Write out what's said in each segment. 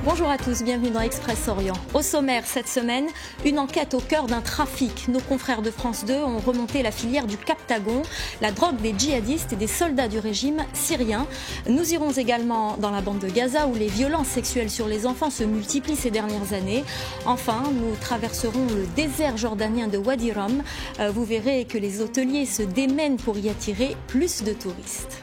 Bonjour à tous, bienvenue dans Express Orient. Au sommaire cette semaine, une enquête au cœur d'un trafic. Nos confrères de France 2 ont remonté la filière du Captagon, la drogue des djihadistes et des soldats du régime syrien. Nous irons également dans la bande de Gaza où les violences sexuelles sur les enfants se multiplient ces dernières années. Enfin, nous traverserons le désert jordanien de Wadi Rum. Vous verrez que les hôteliers se démènent pour y attirer plus de touristes.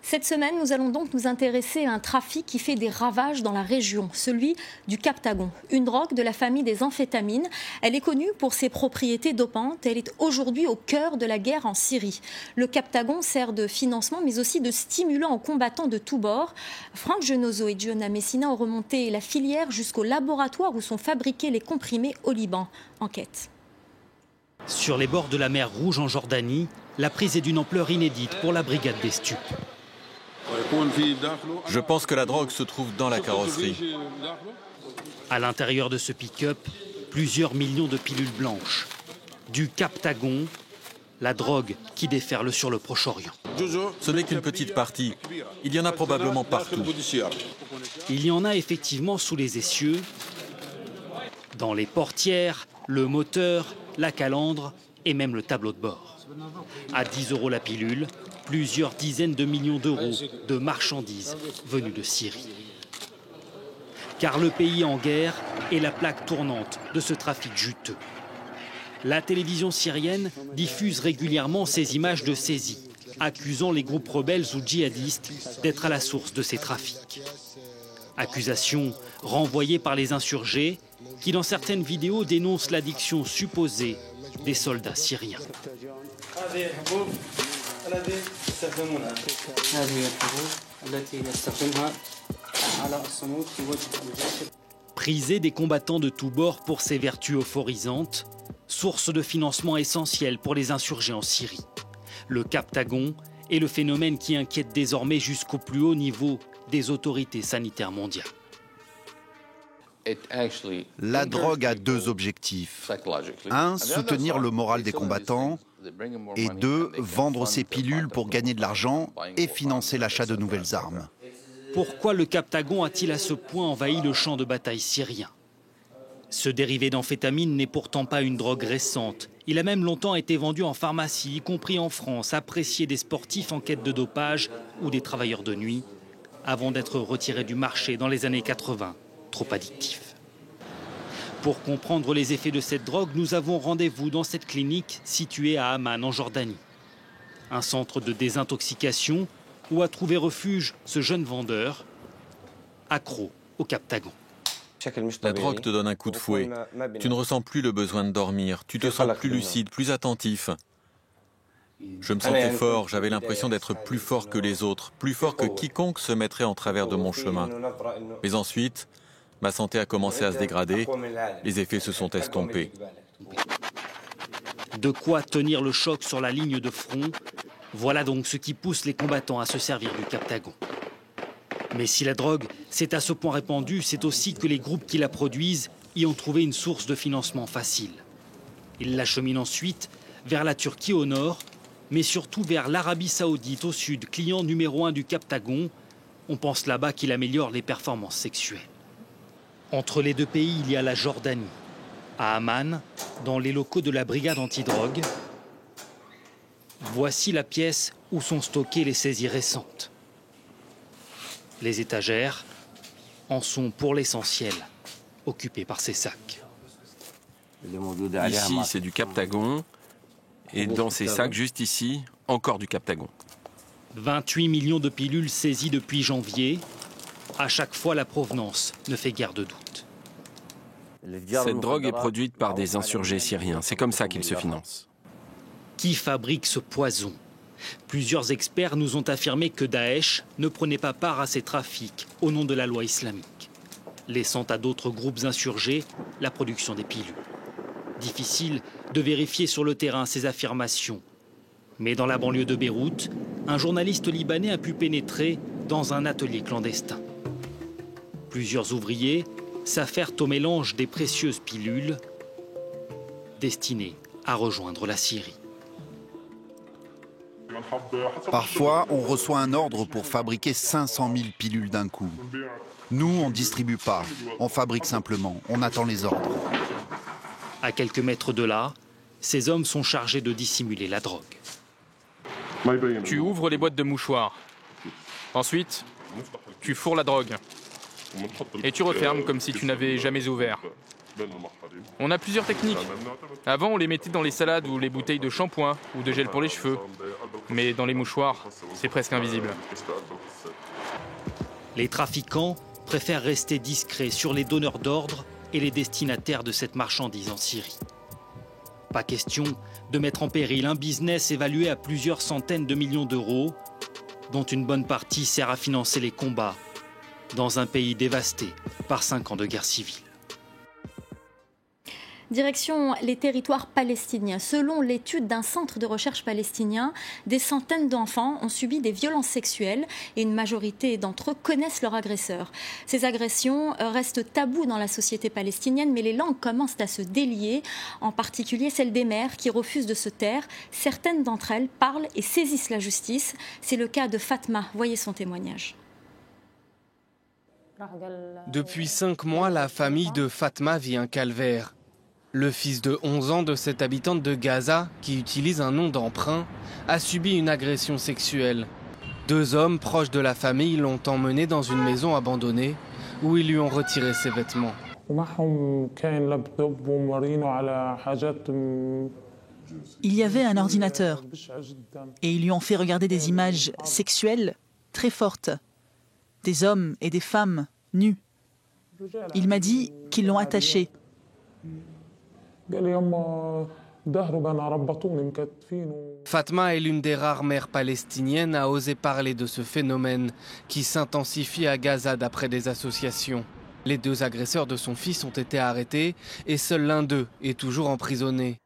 Cette semaine, nous allons donc nous intéresser à un trafic qui fait des ravages dans la région, celui du Captagon. Une drogue de la famille des amphétamines. Elle est connue pour ses propriétés dopantes. Elle est aujourd'hui au cœur de la guerre en Syrie. Le Captagon sert de financement, mais aussi de stimulant aux combattants de tous bords. Franck Genozo et Giona Messina ont remonté la filière jusqu'au laboratoire où sont fabriqués les comprimés au Liban. Enquête. Sur les bords de la mer Rouge en Jordanie, la prise est d'une ampleur inédite pour la brigade des stupes. Je pense que la drogue se trouve dans la carrosserie. À l'intérieur de ce pick-up, plusieurs millions de pilules blanches. Du Captagon, la drogue qui déferle sur le Proche-Orient. Ce n'est qu'une petite partie. Il y en a probablement partout. Il y en a effectivement sous les essieux, dans les portières, le moteur, la calandre et même le tableau de bord. À 10 € la pilule, plusieurs dizaines de millions d'euros de marchandises venues de Syrie. Car le pays en guerre est la plaque tournante de ce trafic juteux. La télévision syrienne diffuse régulièrement ces images de saisie, accusant les groupes rebelles ou djihadistes d'être à la source de ces trafics. Accusations renvoyées par les insurgés qui, dans certaines vidéos, dénoncent l'addiction supposée des soldats syriens. Prisé des combattants de tous bords pour ses vertus euphorisantes, source de financement essentiel pour les insurgés en Syrie. Le Captagon est le phénomène qui inquiète désormais jusqu'au plus haut niveau des autorités sanitaires mondiales. La drogue a deux objectifs. Un, soutenir le moral des combattants. Et deux, vendre ces pilules pour gagner de l'argent et financer l'achat de nouvelles armes. Pourquoi le Captagon a-t-il à ce point envahi le champ de bataille syrien? Ce dérivé d'amphétamine n'est pourtant pas une drogue récente. Il a même longtemps été vendu en pharmacie, y compris en France, apprécié des sportifs en quête de dopage ou des travailleurs de nuit, avant d'être retiré du marché dans les années 80, trop addictif. Pour comprendre les effets de cette drogue, nous avons rendez-vous dans cette clinique située à Amman, en Jordanie. Un centre de désintoxication où a trouvé refuge ce jeune vendeur, accro au Captagon. La drogue te donne un coup de fouet. Tu ne ressens plus le besoin de dormir. Tu te sens plus lucide, plus attentif. Je me sentais fort, j'avais l'impression d'être plus fort que les autres, plus fort que quiconque se mettrait en travers de mon chemin. Mais ensuite, ma santé a commencé à se dégrader, les effets se sont estompés. De quoi tenir le choc sur la ligne de front, voilà donc ce qui pousse les combattants à se servir du Captagon. Mais si la drogue s'est à ce point répandue, c'est aussi que les groupes qui la produisent y ont trouvé une source de financement facile. Ils l'acheminent ensuite vers la Turquie au nord, mais surtout vers l'Arabie Saoudite au sud, client numéro 1 du Captagon. On pense là-bas qu'il améliore les performances sexuelles. Entre les deux pays, il y a la Jordanie. À Amman, dans les locaux de la brigade antidrogue, voici la pièce où sont stockées les saisies récentes. Les étagères en sont pour l'essentiel occupées par ces sacs. Ici, c'est du Captagon. Et dans ces sacs, juste ici, encore du Captagon. 28 millions de pilules saisies depuis janvier. À chaque fois, la provenance ne fait guère de doute. Cette drogue est produite par des insurgés syriens. C'est comme ça qu'ils se financent. Qui fabrique ce poison? Plusieurs experts nous ont affirmé que Daesh ne prenait pas part à ces trafics au nom de la loi islamique, laissant à d'autres groupes insurgés la production des pilules. Difficile de vérifier sur le terrain ces affirmations. Mais dans la banlieue de Beyrouth, un journaliste libanais a pu pénétrer dans un atelier clandestin. Plusieurs ouvriers s'affairent au mélange des précieuses pilules destinées à rejoindre la Syrie. Parfois, on reçoit un ordre pour fabriquer 500 000 pilules d'un coup. Nous, on ne distribue pas, on fabrique simplement, on attend les ordres. À quelques mètres de là, ces hommes sont chargés de dissimuler la drogue. Tu ouvres les boîtes de mouchoirs. Ensuite, tu fourres la drogue. Et tu refermes comme si tu n'avais jamais ouvert. On a plusieurs techniques. Avant, on les mettait dans les salades ou les bouteilles de shampoing ou de gel pour les cheveux. Mais dans les mouchoirs, c'est presque invisible. Les trafiquants préfèrent rester discrets sur les donneurs d'ordre et les destinataires de cette marchandise en Syrie. Pas question de mettre en péril un business évalué à plusieurs centaines de millions d'euros, dont une bonne partie sert à financer les combats dans un pays dévasté par 5 ans de guerre civile. Direction les territoires palestiniens. Selon l'étude d'un centre de recherche palestinien, des centaines d'enfants ont subi des violences sexuelles et une majorité d'entre eux connaissent leur agresseur. Ces agressions restent taboues dans la société palestinienne, mais les langues commencent à se délier, en particulier celle des mères qui refusent de se taire. Certaines d'entre elles parlent et saisissent la justice. C'est le cas de Fatma. Voyez son témoignage. Depuis 5 mois, la famille de Fatma vit un calvaire. Le fils de 11 ans de cette habitante de Gaza, qui utilise un nom d'emprunt, a subi une agression sexuelle. 2 hommes proches de la famille l'ont emmené dans une maison abandonnée où ils lui ont retiré ses vêtements. Il y avait un ordinateur et ils lui ont fait regarder des images sexuelles très fortes, des hommes et des femmes nus. Il m'a dit qu'ils l'ont attaché. Fatma est l'une des rares mères palestiniennes à oser parler de ce phénomène qui s'intensifie à Gaza d'après des associations. Les 2 agresseurs de son fils ont été arrêtés et seul l'un d'eux est toujours emprisonné.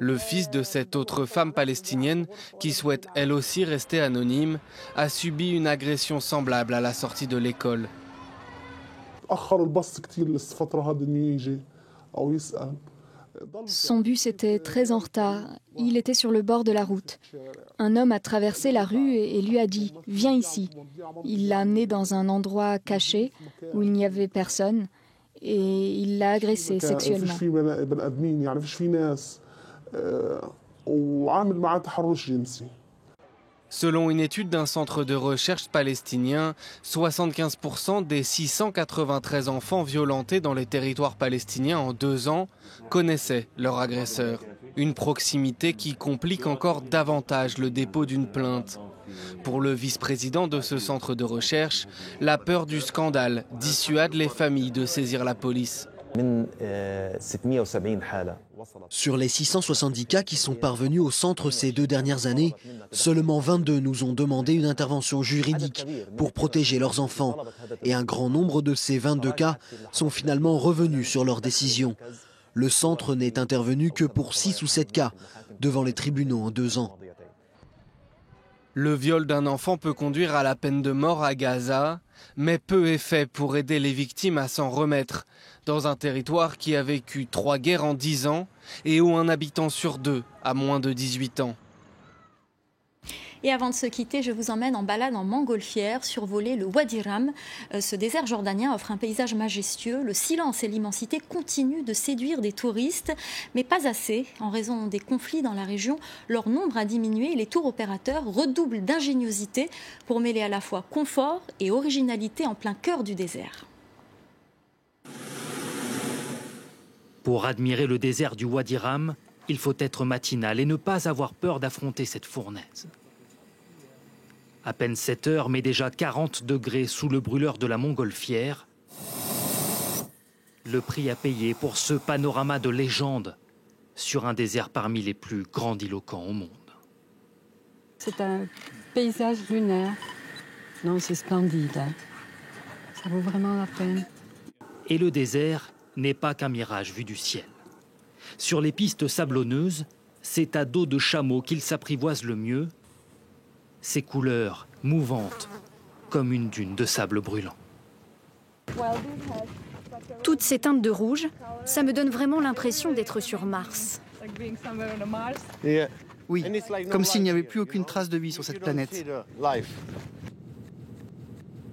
Le fils de cette autre femme palestinienne, qui souhaite elle aussi rester anonyme, a subi une agression semblable à la sortie de l'école. Son bus était très en retard. Il était sur le bord de la route. Un homme a traversé la rue et lui a dit « Viens ici ». Il l'a amené dans un endroit caché où il n'y avait personne et il l'a agressé sexuellement. Selon une étude d'un centre de recherche palestinien, 75% des 693 enfants violentés dans les territoires palestiniens en 2 ans connaissaient leur agresseur. Une proximité qui complique encore davantage le dépôt d'une plainte. Pour le vice-président de ce centre de recherche, la peur du scandale dissuade les familles de saisir la police. Sur les 670 cas qui sont parvenus au centre ces 2 dernières années, seulement 22 nous ont demandé une intervention juridique pour protéger leurs enfants. Et un grand nombre de ces 22 cas sont finalement revenus sur leur décision. Le centre n'est intervenu que pour 6 ou 7 cas devant les tribunaux en 2 ans. Le viol d'un enfant peut conduire à la peine de mort à Gaza, mais peu est fait pour aider les victimes à s'en remettre, dans un territoire qui a vécu 3 guerres en 10 ans et où un habitant sur 2 a moins de 18 ans. Et avant de se quitter, je vous emmène en balade en montgolfière, survoler le Wadi Rum. Ce désert jordanien offre un paysage majestueux. Le silence et l'immensité continuent de séduire des touristes, mais pas assez. En raison des conflits dans la région, leur nombre a diminué et les tours opérateurs redoublent d'ingéniosité pour mêler à la fois confort et originalité en plein cœur du désert. Pour admirer le désert du Wadi Rum, il faut être matinal et ne pas avoir peur d'affronter cette fournaise. À peine 7 heures, mais déjà 40 degrés sous le brûleur de la montgolfière. Le prix à payer pour ce panorama de légende sur un désert parmi les plus grandiloquents au monde. C'est un paysage lunaire. Non, c'est splendide. Hein. Ça vaut vraiment la peine. Et le désert n'est pas qu'un mirage vu du ciel. Sur les pistes sablonneuses, c'est à dos de chameau qu'il s'apprivoise le mieux. Ses couleurs mouvantes, comme une dune de sable brûlant. Toutes ces teintes de rouge, ça me donne vraiment l'impression d'être sur Mars. Oui, comme s'il n'y avait plus aucune trace de vie sur cette planète.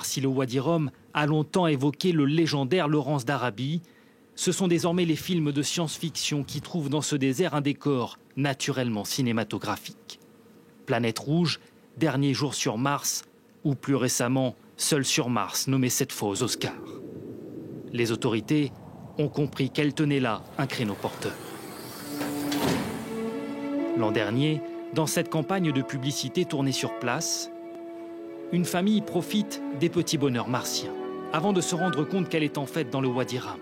Si le Wadi Rum a longtemps évoqué le légendaire Lawrence d'Arabie, ce sont désormais les films de science-fiction qui trouvent dans ce désert un décor naturellement cinématographique. Planète Rouge, Dernier jour sur Mars, ou plus récemment, Seul sur Mars, nommé cette fois aux Oscars. Les autorités ont compris qu'elle tenait là un créneau porteur. L'an dernier, dans cette campagne de publicité tournée sur place, une famille profite des petits bonheurs martiens, avant de se rendre compte qu'elle est en fait dans le Wadi Rum.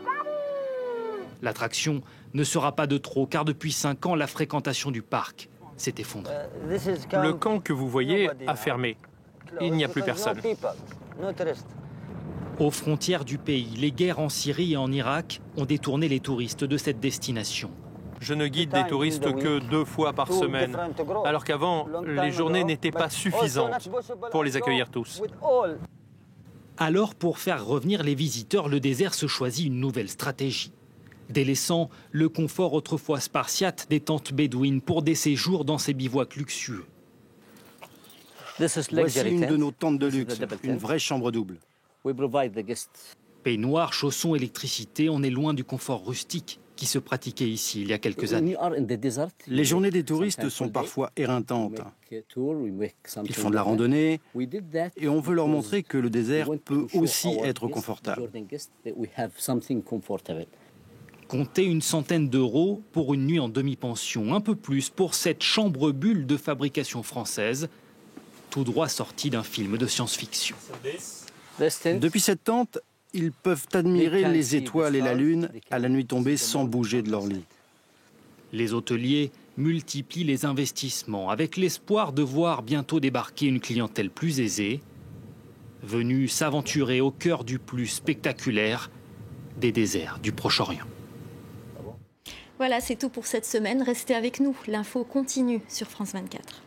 L'attraction ne sera pas de trop, car depuis 5 ans, la fréquentation du parc s'est effondrée. Le camp que vous voyez a fermé. Il n'y a plus personne. Aux frontières du pays, les guerres en Syrie et en Irak ont détourné les touristes de cette destination. Je ne guide des touristes que 2 fois par semaine, alors qu'avant, les journées n'étaient pas suffisantes pour les accueillir tous. Alors, pour faire revenir les visiteurs, le désert se choisit une nouvelle stratégie, délaissant le confort autrefois spartiate des tentes bédouines pour des séjours dans ces bivouacs luxueux. Voici une de nos tentes de luxe, une vraie chambre double. Peignoir, chaussons, électricité, on est loin du confort rustique qui se pratiquait ici il y a quelques années. Les journées des touristes sont parfois éreintantes. Ils font de la randonnée et on veut leur montrer que le désert peut aussi être confortable. Comptez une centaine d'euros pour une nuit en demi-pension, un peu plus pour cette chambre bulle de fabrication française, tout droit sortie d'un film de science-fiction. Depuis cette tente, ils peuvent admirer les étoiles et la lune à la nuit tombée sans bouger de leur lit. Les hôteliers multiplient les investissements avec l'espoir de voir bientôt débarquer une clientèle plus aisée, venue s'aventurer au cœur du plus spectaculaire des déserts du Proche-Orient. Voilà, c'est tout pour cette semaine. Restez avec nous. L'info continue sur France 24.